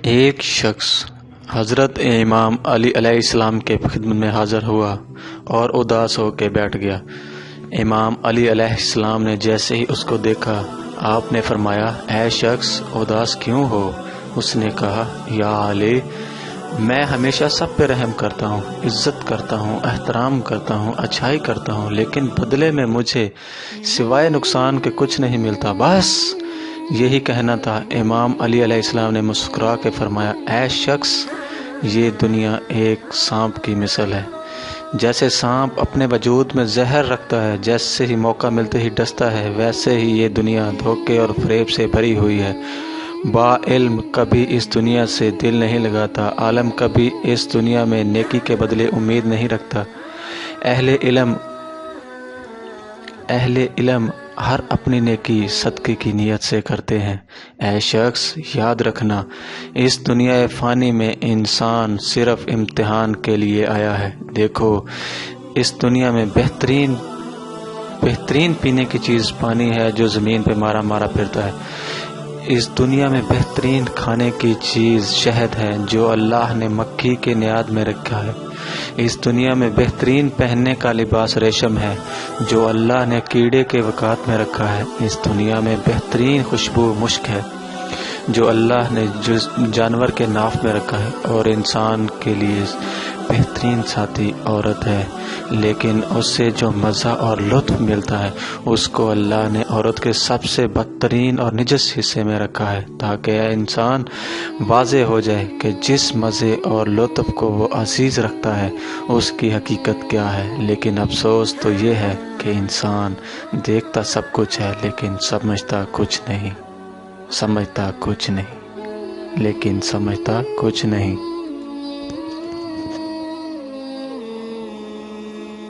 ایک شخص حضرت امام علی علیہ السلام کے خدمت میں حاضر ہوا اور اداس ہو کے بیٹھ گیا۔ امام علی علیہ السلام نے جیسے ہی اس کو دیکھا، آپ نے فرمایا، اے شخص اداس کیوں ہو؟ اس نے کہا، یا علی، میں ہمیشہ سب پہ رحم کرتا ہوں، عزت کرتا ہوں، احترام کرتا ہوں، اچھائی کرتا ہوں، لیکن بدلے میں مجھے سوائے نقصان کے کچھ نہیں ملتا، بس یہی کہنا تھا۔ امام علی علیہ السلام نے مسکرا کے فرمایا، اے شخص، یہ دنیا ایک سانپ کی مثل ہے۔ جیسے سانپ اپنے وجود میں زہر رکھتا ہے، جیسے ہی موقع ملتے ہی ڈستا ہے، ویسے ہی یہ دنیا دھوکے اور فریب سے بھری ہوئی ہے۔ با علم کبھی اس دنیا سے دل نہیں لگاتا، عالم کبھی اس دنیا میں نیکی کے بدلے امید نہیں رکھتا۔ اہل علم ہر اپنی نیکی صدقے کی نیت سے کرتے ہیں۔ اے شخص، یاد رکھنا، اس دنیا فانی میں انسان صرف امتحان کے لیے آیا ہے۔ دیکھو، اس دنیا میں بہترین پینے کی چیز پانی ہے جو زمین پہ مارا مارا پھرتا ہے۔ اس دنیا میں بہترین کھانے کی چیز شہد ہے جو اللہ نے مکھی کے نیاد میں رکھا ہے۔ اس دنیا میں بہترین پہننے کا لباس ریشم ہے جو اللہ نے کیڑے کے وکات میں رکھا ہے۔ اس دنیا میں بہترین خوشبو مشک ہے جو اللہ نے جانور کے ناف میں رکھا ہے، اور انسان کے لیے بہترین ساتھی عورت ہے، لیکن اس سے جو مزہ اور لطف ملتا ہے اس کو اللہ نے عورت کے سب سے بدترین اور نجس حصے میں رکھا ہے، تاکہ انسان واضح ہو جائے کہ جس مزے اور لطف کو وہ عزیز رکھتا ہے اس کی حقیقت کیا ہے۔ لیکن افسوس تو یہ ہے کہ انسان دیکھتا سب کچھ ہے لیکن سمجھتا کچھ نہیں۔